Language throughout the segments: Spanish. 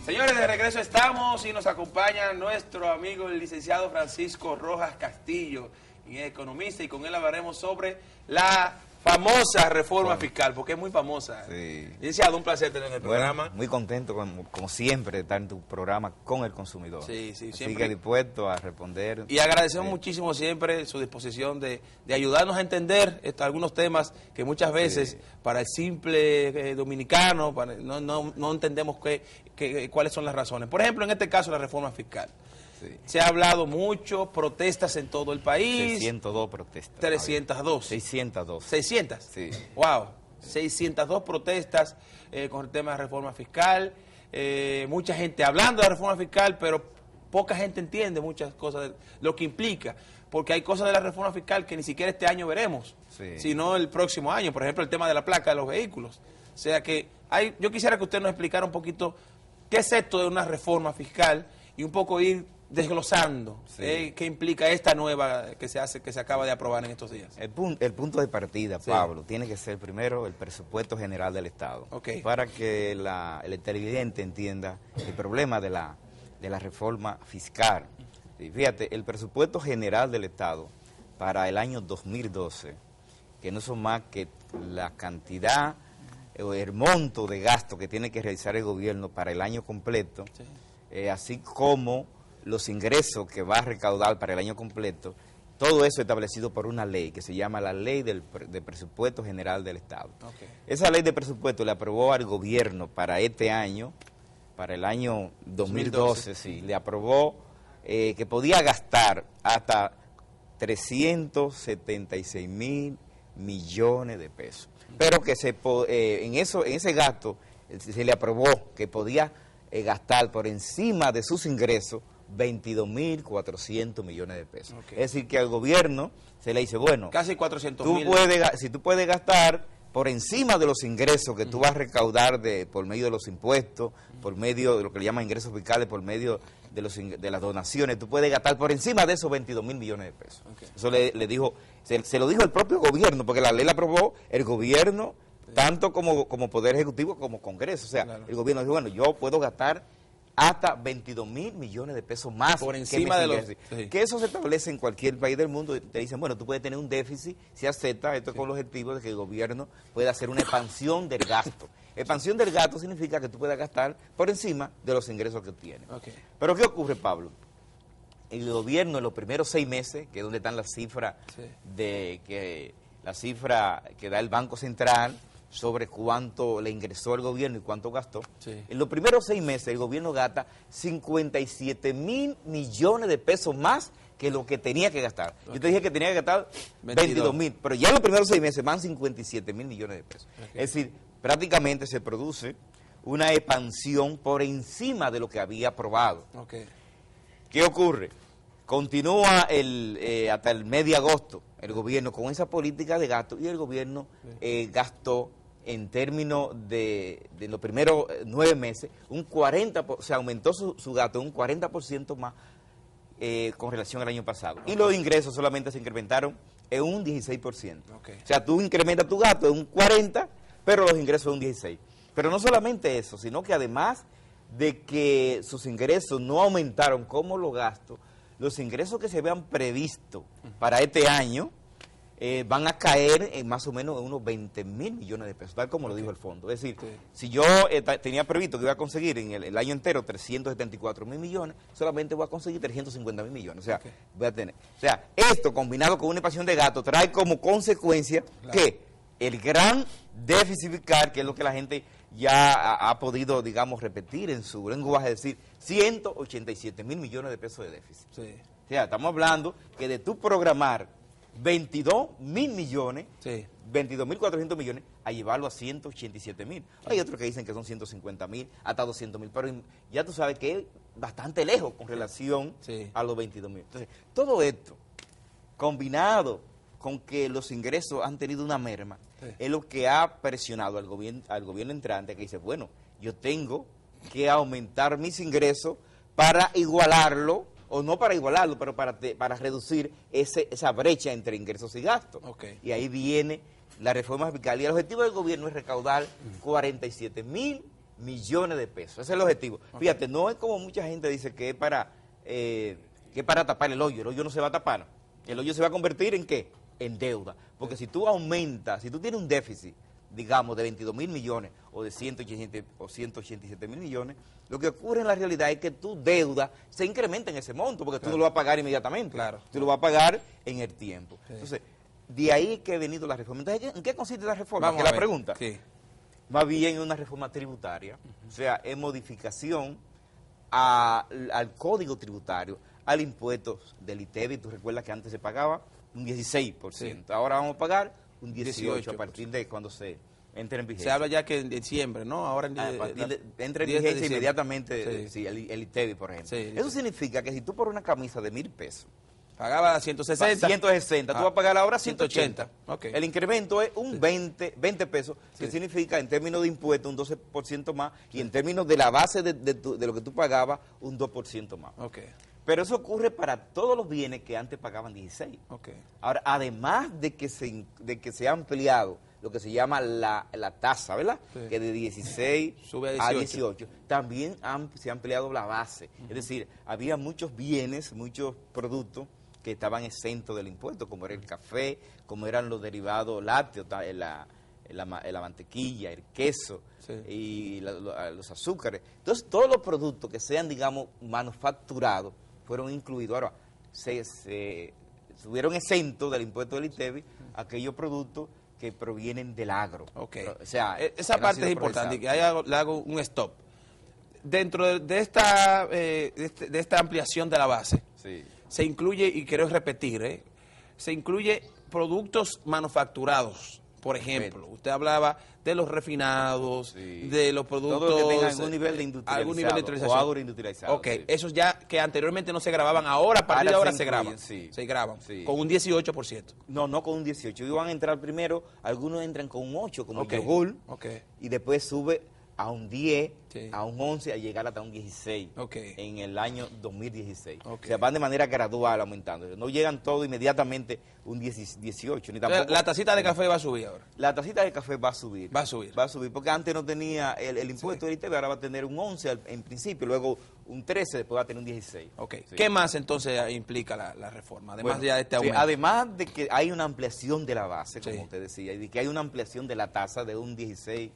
Señores, de regreso estamos y nos acompaña nuestro amigo el licenciado Francisco Rojas Castillo, economista, y con él hablaremos sobre la famosa reforma fiscal, porque es muy famosa. Sí. Licenciado, un placer tener en el programa. Muy contento, como siempre, de estar en tu programa con el consumidor. Sí, sí, Así siempre. que dispuesto a responder. Y agradecemos muchísimo siempre su disposición de ayudarnos a entender algunos temas que muchas veces para el simple dominicano no entendemos cuáles son las razones. Por ejemplo, en este caso, la reforma fiscal. Sí. Se ha hablado mucho, protestas en todo el país. 602 protestas. 302. 602. 600. Sí. Wow. 602 protestas con el tema de reforma fiscal. Mucha gente hablando de la reforma fiscal, pero poca gente entiende muchas cosas de lo que implica. Porque hay cosas de la reforma fiscal que ni siquiera este año veremos, sino el próximo año. Por ejemplo, el tema de la placa de los vehículos. O sea que yo quisiera que usted nos explicara un poquito qué es esto de una reforma fiscal y un poco ir desglosando qué implica esta nueva que se acaba de aprobar en estos días. El punto de partida, Pablo, tiene que ser primero el presupuesto general del Estado, para que el televidente entienda el problema de la reforma fiscal. Y fíjate, el presupuesto general del Estado para el año 2012, que no son más que la cantidad o el monto de gasto que tiene que realizar el gobierno para el año completo, así como los ingresos que va a recaudar para el año completo, todo eso establecido por una ley que se llama la Ley de Presupuesto General del Estado. Esa ley de presupuesto la aprobó al gobierno para este año, para el año 2012, sí, le aprobó que podía gastar hasta 376 mil millones de pesos, pero que en ese gasto se le aprobó que podía gastar por encima de sus ingresos 22.400 millones de pesos. Es decir, que al gobierno se le dice, bueno, casi 400 mil. Si tú puedes gastar por encima de los ingresos que tú vas a recaudar por medio de los impuestos, por medio de lo que le llaman ingresos fiscales, por medio de las donaciones, tú puedes gastar por encima de esos 22.000 millones de pesos. Eso le dijo, se lo dijo el propio gobierno, porque la ley la aprobó el gobierno, tanto como Poder Ejecutivo como Congreso. O sea, el gobierno dijo, bueno, yo puedo gastar hasta 22.000 millones de pesos más por encima de los... Que eso se establece en cualquier país del mundo. Te dicen, bueno, tú puedes tener un déficit si aceptas esto con el objetivo de que el gobierno pueda hacer una expansión del gasto. Expansión del gasto significa que tú puedas gastar por encima de los ingresos que tienes. Pero ¿qué ocurre, Pablo? El gobierno en los primeros 6 meses, que es donde están las cifras que da el Banco Central sobre cuánto le ingresó al gobierno y cuánto gastó. En los primeros 6 meses el gobierno gasta 57 mil millones de pesos más que lo que tenía que gastar. Yo te dije que tenía que gastar 22 mil, pero ya en los primeros 6 meses van 57 mil millones de pesos. Es decir, prácticamente se produce una expansión por encima de lo que había aprobado. ¿Qué ocurre? Continúa hasta el mes de agosto el gobierno con esa política de gasto, y el gobierno gastó en términos de los primeros 9 meses, se aumentó su gasto un 40% más con relación al año pasado. Y los ingresos solamente se incrementaron en un 16%. O sea, tú incrementas tu gasto en un 40%, pero los ingresos en un 16%. Pero no solamente eso, sino que además de que sus ingresos no aumentaron como los gastos, los ingresos que se habían previsto para este año van a caer en más o menos en unos 20 mil millones de pesos, tal como lo dijo el fondo. Es decir, si yo tenía previsto que iba a conseguir en el año entero 374 mil millones, solamente voy a conseguir 350 mil millones. O sea, voy a tener. O sea, esto combinado con una expansión de gasto trae como consecuencia que el gran déficit fiscal, que es lo que la gente ya ha podido, digamos, repetir en su lenguaje, es decir, 187 mil millones de pesos de déficit. O sea, estamos hablando que de tu programar 22 mil millones, 22.400 millones, a llevarlo a 187 mil. Hay otros que dicen que son 150 mil, hasta 200 mil, pero ya tú sabes que es bastante lejos con relación a los 22 mil. Entonces, todo esto, combinado con que los ingresos han tenido una merma, es lo que ha presionado al gobierno entrante, que dice, bueno, yo tengo que aumentar mis ingresos para igualarlo, o no para igualarlo, pero para reducir esa brecha entre ingresos y gastos. Y ahí viene la reforma fiscal. Y el objetivo del gobierno es recaudar 47 mil millones de pesos. Ese es el objetivo. Fíjate, no es como mucha gente dice que es para tapar el hoyo. El hoyo no se va a tapar. El hoyo se va a convertir ¿en qué? En deuda. Porque si tú aumentas, si tú tienes un déficit, digamos, de 22.000 millones o de 187.000 millones, lo que ocurre en la realidad es que tu deuda se incrementa en ese monto, porque tú no lo vas a pagar inmediatamente. Claro. Tú lo vas a pagar en el tiempo. Sí. Entonces, de ahí que ha venido la reforma. Entonces, ¿en qué consiste la reforma? Vamos que a la ver. pregunta. Sí. Más bien es una reforma tributaria, o sea, es modificación al código tributario, al impuesto del ITEVI. Tú recuerdas que antes se pagaba un 16%, sí. Ahora vamos a pagar un 18% a partir de cuando se entre en vigencia. Se habla ya que en diciembre, ¿no? Ahora entra en vigencia inmediatamente, sí, el ITEVI, por ejemplo. Sí, eso significa que si tú por una camisa de 1.000 pesos pagaba 160. 160, tú vas a pagar ahora 180. Okay. El incremento es un 20 pesos, que significa en términos de impuestos un 12% más y en términos de la base de lo que tú pagabas un 2% más. Okay. Pero eso ocurre para todos los bienes que antes pagaban 16. Okay. Ahora, además de que se ha ampliado lo que se llama la tasa, ¿verdad? Sí. Que de 16 sube a 18. También se ha ampliado la base. Es decir, había muchos bienes, muchos productos que estaban exentos del impuesto, como era el café, como eran los derivados lácteos, la mantequilla, el queso, sí, y los azúcares. Entonces, todos los productos que sean, digamos, manufacturados fueron incluidos. Ahora, se estuvieron exentos del impuesto del ITEVI aquellos productos que provienen del agro. Okay. Pero, o sea, esa parte es importante, y que le hago un stop. Dentro de esta ampliación de la base, sí, se incluye, y quiero repetir, se incluye productos manufacturados. Por ejemplo, usted hablaba de los refinados, sí, de los productos... Todo lo que tenga algún nivel de industrialización. O agroindustrializado. Ok, sí, esos ya que anteriormente no se grababan, ahora a partir de ahora se graban. Sí. Se graban, sí, con un 18%. No con un 18%. Ellos van a entrar primero, algunos entran con un 8%, como el yogur, y después sube a un 10, sí, a un 11, a llegar hasta un 16 en el año 2016. O sea, van de manera gradual aumentando. No llegan todos inmediatamente un 18. Ni tampoco, la tacita de café va a subir ahora. La tacita de café va a subir. Va a subir. Va a subir, porque antes no tenía el impuesto, sí, del ITV, ahora va a tener un 11 en principio, luego un 13, después va a tener un 16. Sí. ¿Qué más entonces implica la reforma? Además ya de este aumento. Sí, además de que hay una ampliación de la base, como usted decía, y de que hay una ampliación de la tasa de un 16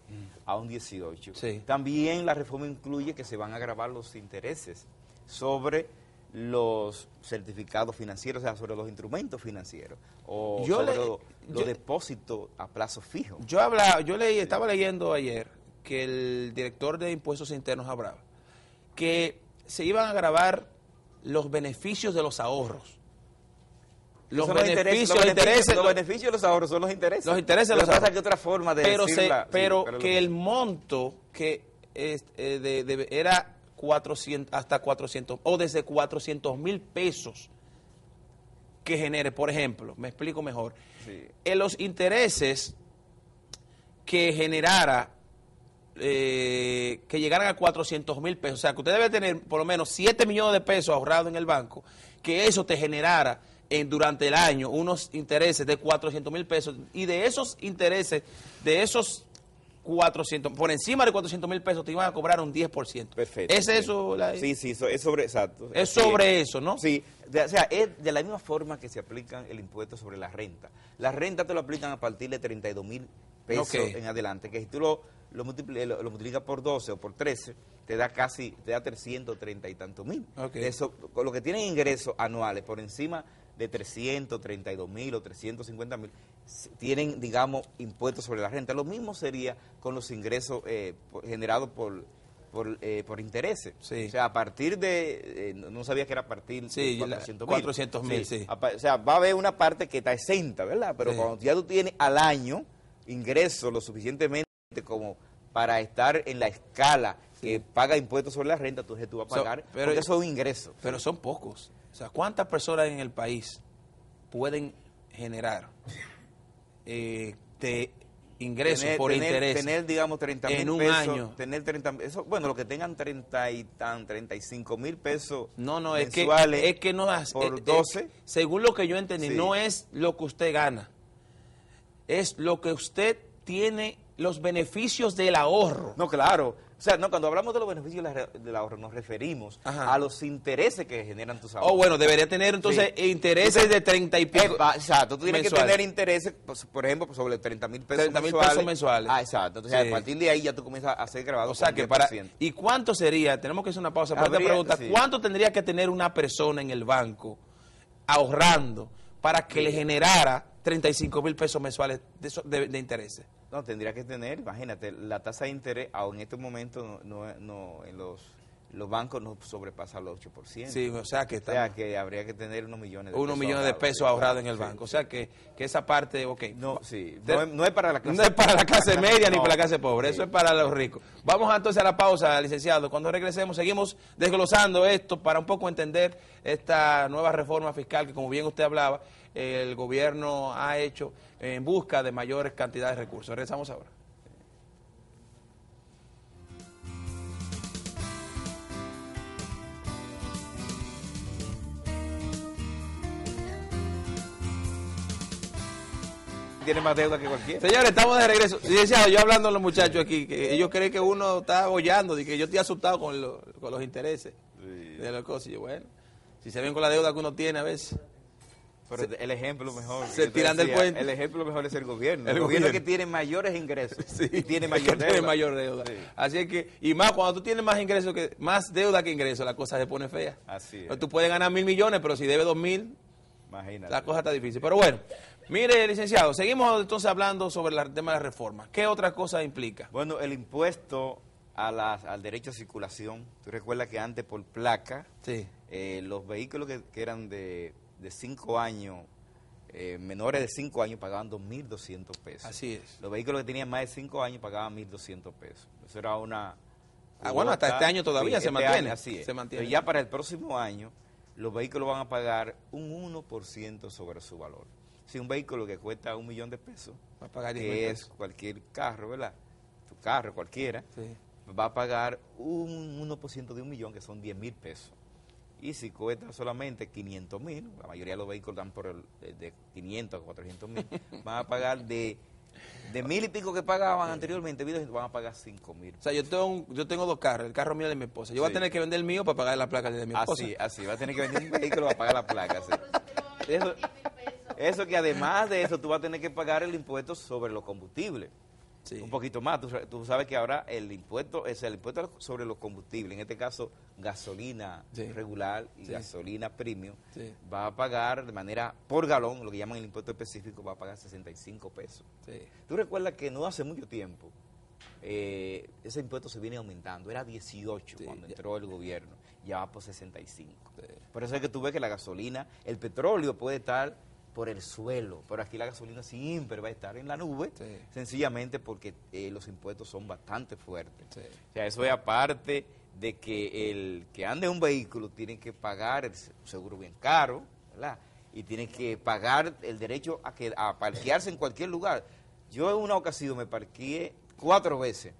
a un 18. Sí. También la reforma incluye que se van a gravar los intereses sobre los certificados financieros, o sea, sobre los instrumentos financieros, o sobre los depósitos a plazo fijo. Estaba leyendo ayer que el director de Impuestos Internos hablaba que se iban a gravar los beneficios de los ahorros. Los beneficios de los ahorros son los intereses. Los intereses de los ahorros. Que otra forma de pero que el monto que era 400 hasta 400 o desde 400.000 pesos que genere, por ejemplo, me explico mejor, sí, en los intereses que generara, que llegaran a 400.000 pesos, o sea, que usted debe tener por lo menos 7 millones de pesos ahorrados en el banco, que eso te generara durante el año unos intereses de 400.000 pesos, y de esos intereses, de esos 400, por encima de 400.000 pesos te iban a cobrar un 10%. Perfecto. ¿Es eso? Sí, es sobre, exacto. Es sobre eso, ¿no? Sí, o sea, es de la misma forma que se aplica el impuesto sobre la renta. La renta te lo aplican a partir de 32.000 pesos en adelante, que si tú lo multiplicas por 12 o por 13, te da 330 y tantos mil. Eso, con lo que tienen ingresos anuales por encima de 332.000 o 350.000, tienen, digamos, impuestos sobre la renta. Lo mismo sería con los ingresos generados por intereses. Sí. O sea, a partir de, no sabía que era a partir de 400.000. Sí. O sea, va a haber una parte que está exenta, ¿verdad? Pero cuando ya tú tienes al año ingresos lo suficientemente como para estar en la escala que paga impuestos sobre la renta, entonces tú vas a pagar, porque eso es un ingreso. Pero son pocos. O sea, ¿cuántas personas en el país pueden generar de ingresos por interés? Tener, digamos, 30.000 en un pesos, año. Tener 30, eso, bueno, los que tengan 35.000 pesos mensuales, es que no por 12. Según lo que yo entendí, no es lo que usted gana, es lo que usted tiene los beneficios del ahorro. No, claro. O sea, no, cuando hablamos de los beneficios del ahorro nos referimos a los intereses que generan tus ahorros. Oh, bueno, debería tener entonces intereses de 30 y pico. Exacto, tú tienes que tener intereses, pues, por ejemplo, sobre 30,000 pesos 30,000 pesos mensuales. Exacto. Entonces, a partir de ahí ya tú comienzas a ser grabado. O sea, que para... ¿Y cuánto sería? Tenemos que hacer una pausa. Para esta pregunta, ¿cuánto tendría que tener una persona en el banco ahorrando para que le generara 35,000 pesos mensuales de intereses? No, tendría que tener, imagínate, la tasa de interés, aún en este momento no en los bancos no sobrepasa el 8%. Sí, o sea que habría que tener unos millones de pesos ahorrados en el banco. O sea que esa parte, ok. No, no es para la clase. No es para la clase media ni para la clase pobre, eso es para los ricos. Vamos entonces a la pausa, licenciado. Cuando regresemos seguimos desglosando esto para un poco entender esta nueva reforma fiscal que, como bien usted hablaba, el gobierno ha hecho en busca de mayores cantidades de recursos. Regresamos ahora. Tiene más deuda que cualquiera. Señores, estamos de regreso. Licenciado, yo hablando a los muchachos aquí, que ellos creen que uno está bollando, y que yo estoy asustado con los intereses de las cosas. Y yo, bueno, si se ven con la deuda que uno tiene a veces. Pero el ejemplo mejor. Se tiran del puente. El ejemplo mejor es el gobierno. El gobierno que tiene mayores ingresos. Sí, y tiene mayor deuda. Sí. Así es que, y más cuando tú tienes más ingresos más deuda que ingresos, la cosa se pone fea. Así es. Entonces, tú puedes ganar 1.000 millones, pero si debes 2.000, imagínate, la cosa está difícil. Pero bueno, mire, licenciado, seguimos entonces hablando sobre el tema de la reforma. ¿Qué otra cosa implica? Bueno, el impuesto al derecho a circulación. Tú recuerdas que antes por placa, los vehículos que eran de 5 años, menores de 5 años pagaban 2.200 pesos. Así es. Los vehículos que tenían más de 5 años pagaban 1.200 pesos. Eso era una... bueno, hasta este año todavía se mantiene. Así es. Se mantiene. Pero ya para el próximo año, los vehículos van a pagar un 1% sobre su valor. Si un vehículo que cuesta 1 millón de pesos, va a pagar 10 que es cualquier carro, ¿verdad? Tu carro, cualquiera, va a pagar un 1% de 1 millón, que son 10.000 pesos. Y si cuesta solamente 500,000, la mayoría de los vehículos dan de 500 a 400,000, van a pagar de 1.000 y pico que pagaban anteriormente, van a pagar 5.000. O sea, yo tengo 2 carros, el carro mío de mi esposa. Yo voy a tener que vender el mío para pagar la placa de mi esposa. Así, va a tener que vender un vehículo para pagar la placa. Eso que además de eso, tú vas a tener que pagar el impuesto sobre los combustibles. Sí. Un poquito más. Tú sabes que ahora el impuesto es el impuesto sobre los combustibles, en este caso gasolina regular y gasolina premium, va a pagar de manera por galón, lo que llaman el impuesto específico, va a pagar 65 pesos. Tú recuerdas que no hace mucho tiempo ese impuesto se viene aumentando, era 18 cuando entró el gobierno, ya va por 65. Por eso es que tú ves que la gasolina, el petróleo puede estar por el suelo, pero aquí la gasolina siempre va a estar en la nube, sencillamente porque los impuestos son bastante fuertes. O sea, eso es aparte de que el que ande un vehículo tiene que pagar el seguro bien caro, ¿verdad? Y tiene que pagar el derecho a parquearse en cualquier lugar. Yo en una ocasión me parqueé 4 veces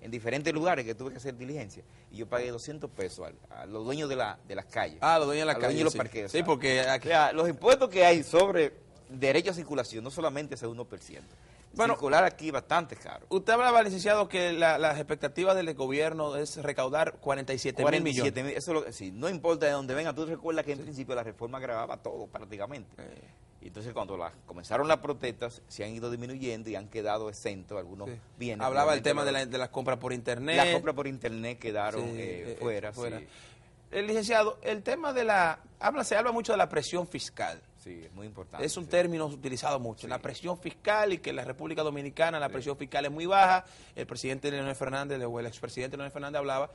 en diferentes lugares que tuve que hacer diligencia, y yo pagué 200 pesos a los dueños de las calles. Los dueños de las calles, los parqueos. Sí, porque aquí... O sea, los impuestos que hay sobre derecho a circulación no solamente es el 1%. Bueno, circular aquí es bastante caro. Usted hablaba, licenciado, que las expectativas del gobierno es recaudar 47.000 millones. Eso no importa de dónde venga. Tú recuerdas que en principio la reforma grababa todo prácticamente. Y entonces cuando comenzaron las protestas se han ido disminuyendo y han quedado exentos algunos bienes. Hablaba del tema de las compras por internet. Las compras por internet quedaron fuera. El licenciado, el tema se habla mucho de la presión fiscal. Sí, es muy importante. Es un término utilizado mucho. La presión fiscal, y que en la República Dominicana la presión fiscal es muy baja. El presidente Leonel Fernández, o el expresidente Leonel Fernández, hablaba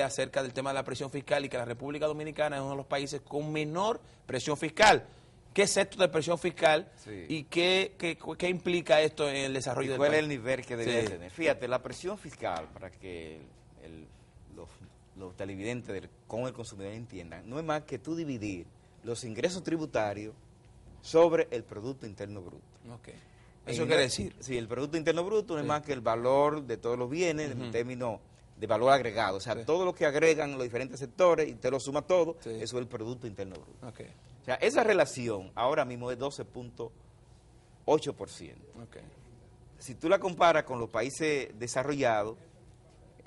acerca del tema de la presión fiscal, y que la República Dominicana es uno de los países con menor presión fiscal. ¿Qué es esto de presión fiscal y qué implica esto en el desarrollo del país? ¿Cuál es el nivel que debe tener? Fíjate, la presión fiscal, para que los televidentes con el consumidor entiendan, no es más que tú dividir los ingresos tributarios sobre el Producto Interno Bruto. ¿Eso quiere decir? Sí, el Producto Interno Bruto no es más que el valor de todos los bienes en términos de valor agregado. O sea, todo lo que agregan los diferentes sectores y te lo suma todo, eso es el Producto Interno Bruto. O sea, esa relación ahora mismo es 12.8%. si tú la comparas con los países desarrollados,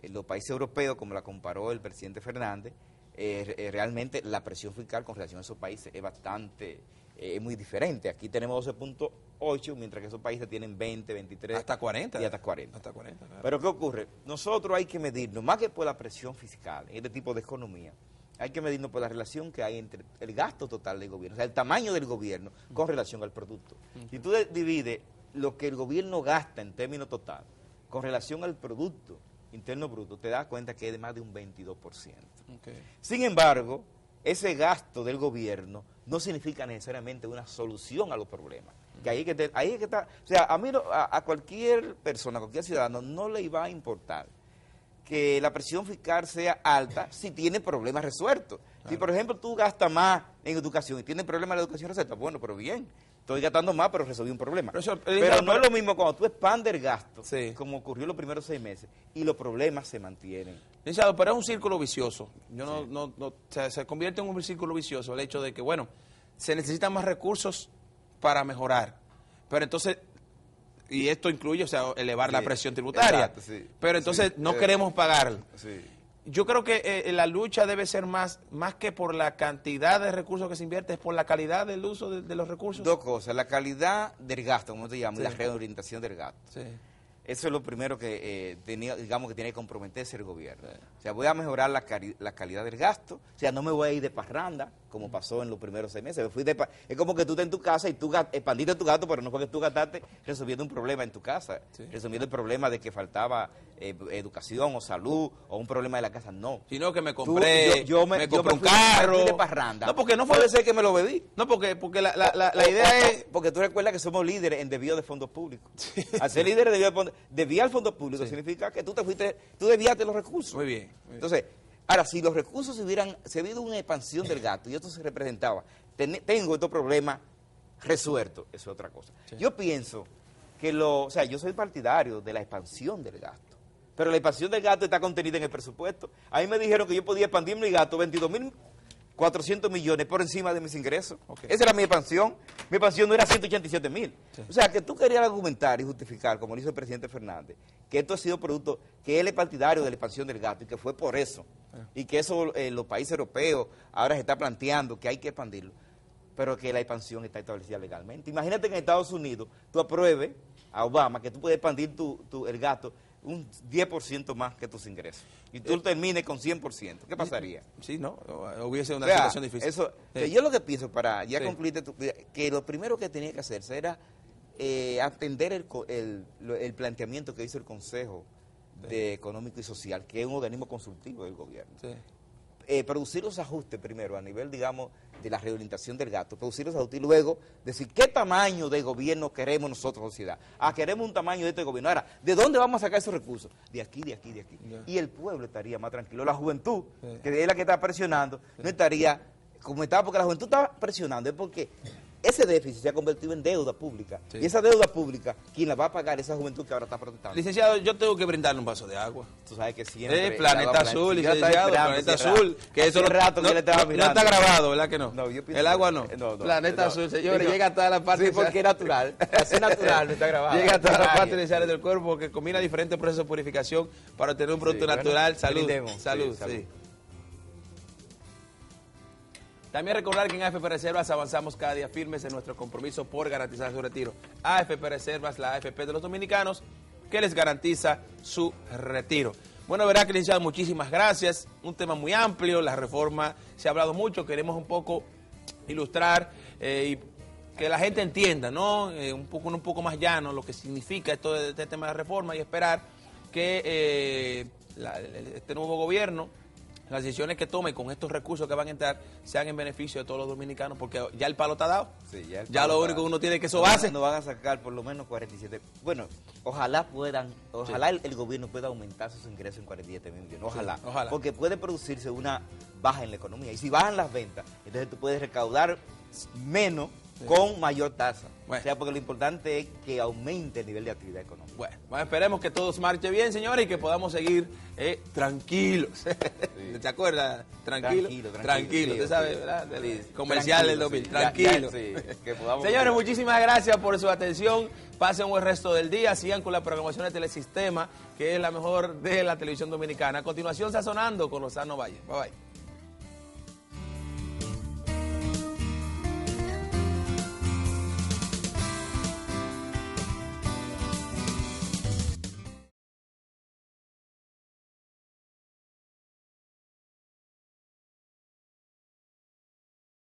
los países europeos, como la comparó el presidente Fernández, realmente la presión fiscal con relación a esos países es bastante, muy diferente. Aquí tenemos 12.8, mientras que esos países tienen 20, 23. Hasta 40. Y hasta 40. Hasta 40, claro. Pero ¿qué ocurre? Nosotros hay que medirnos, más que por la presión fiscal, en este tipo de economía, hay que medirnos por la relación que hay entre el gasto total del gobierno, o sea, el tamaño del gobierno con relación al producto. Si tú divides lo que el gobierno gasta en términos total con relación al producto interno bruto, te das cuenta que es de más de un 22%. Okay. Sin embargo, ese gasto del gobierno no significa necesariamente una solución a los problemas. Que ahí es que está, o sea, a cualquier persona, a cualquier ciudadano, no le va a importar que la presión fiscal sea alta si tiene problemas resueltos. Claro. Si, por ejemplo, tú gastas más en educación y tienes problemas en la educación resuelta, bueno, pero bien, estoy gastando más, pero resolví un problema. Pero no es lo mismo cuando tú expandes el gasto, sí, como ocurrió los primeros 6 meses, y los problemas se mantienen. Licenciado, pero es un círculo vicioso. Se convierte en un círculo vicioso el hecho de que, bueno, se necesitan más recursos para mejorar. Pero entonces, y esto incluye, o sea, elevar la presión tributaria. Exacto, pero entonces no queremos pagarlo. Sí. Yo creo que la lucha debe ser más que por la cantidad de recursos que se invierte, es por la calidad del uso de los recursos. Dos cosas, la calidad del gasto, como te llamo, y la reorientación del gasto. Sí. Eso es lo primero que tiene que comprometerse el gobierno. O sea, voy a mejorar la calidad del gasto, o sea, no me voy a ir de parranda, como pasó en los primeros 6 meses. Es como que tú estás en tu casa y tú expandiste tu gasto, pero no fue que tú gastaste resolviendo un problema en tu casa, resolviendo el problema de que faltaba educación o salud o un problema de la casa, no. Sino que me compré, me compré un carro. De parranda. No, porque no puede ser que me lo bebí. No, porque la idea es... Porque tú recuerdas que somos líderes en desvío de fondos públicos. Sí. Al ser líderes de desviar fondos públicos significa que tú desviaste los recursos. Muy bien. Entonces, ahora, si los recursos se hubiera una expansión del gasto y esto se representaba, tengo estos problemas resueltos, eso es otra cosa. Sí. Yo pienso que yo soy partidario de la expansión del gasto, pero la expansión del gasto está contenida en el presupuesto. A mí me dijeron que yo podía expandir mi gasto 22.400 millones por encima de mis ingresos. Okay. Esa era mi expansión. Mi expansión no era 187.000. Sí. O sea, que tú querías argumentar y justificar, como lo hizo el presidente Fernández, que esto ha sido producto, que él es partidario de la expansión del gasto y que fue por eso. Y que eso los países europeos ahora se está planteando que hay que expandirlo, pero que la expansión está establecida legalmente. Imagínate que en Estados Unidos tú apruebes a Obama que tú puedes expandir el gasto un 10% más que tus ingresos. Y tú termines con 100%. ¿Qué pasaría? Sí, no, hubiese una situación difícil. Eso, yo lo que pienso, para ya concluirte, que lo primero que tenía que hacerse era atender el planteamiento que hizo el Consejo Económico y Social, que es un organismo consultivo del gobierno. Sí. Producir los ajustes primero a nivel, digamos, de la reorientación del gasto, producir los ajustes y luego decir qué tamaño de gobierno queremos nosotros, sociedad. Queremos un tamaño de este gobierno. Ahora, ¿de dónde vamos a sacar esos recursos? De aquí, de aquí, de aquí. Yeah. Y el pueblo estaría más tranquilo. La juventud, que es la que está presionando, no estaría como estaba, porque la juventud está presionando, es porque ese déficit se ha convertido en deuda pública. Sí. Y esa deuda pública, ¿quién la va a pagar? Esa juventud que ahora está protestando. Licenciado, yo tengo que brindarle un vaso de agua. Tú sabes que siempre... Planeta Azul, licenciado, Planeta Azul. Que eso rato que le estaba mirando. No está grabado, ¿verdad que no? No, yo pienso el agua no. Planeta Azul, señores, llega a todas las partes. Sí, porque es natural. Así natural, no está grabado. Llega a todas las partes esenciales del cuerpo, que combina diferentes procesos de purificación para obtener un producto natural. Salud. Salud. También recordar que en AFP Reservas avanzamos cada día firmes en nuestro compromiso por garantizar su retiro. AFP Reservas, la AFP de los dominicanos, que les garantiza su retiro. Bueno, verá que licenciado, muchísimas gracias. Un tema muy amplio, la reforma se ha hablado mucho, queremos un poco ilustrar y que la gente entienda, ¿no? Un poco más llano lo que significa este tema de reforma y esperar que este nuevo gobierno, las decisiones que tome con estos recursos que van a entrar sean en beneficio de todos los dominicanos, porque ya el palo está dado. Sí, ya lo único que uno tiene que sobarse. No van a sacar por lo menos 47. Bueno, ojalá el gobierno pueda aumentar sus ingresos en 47 mil millones. Ojalá. Porque puede producirse una baja en la economía. Y si bajan las ventas, entonces tú puedes recaudar menos con mayor tasa. Bueno. O sea, porque lo importante es que aumente el nivel de actividad económica. Bueno, esperemos que todos marche bien, señores, y que podamos seguir tranquilos. Sí. ¿Te acuerdas? Tranquilo. Sí, ¿usted sabe, verdad? Sí. Comercial del 2000. Tranquilo. Sí, que señores, muchísimas gracias por su atención. Pasen un buen resto del día. Sigan con la programación de Telesistema, que es la mejor de la televisión dominicana. A continuación, Sazonando con Lozano Valle. Bye, bye.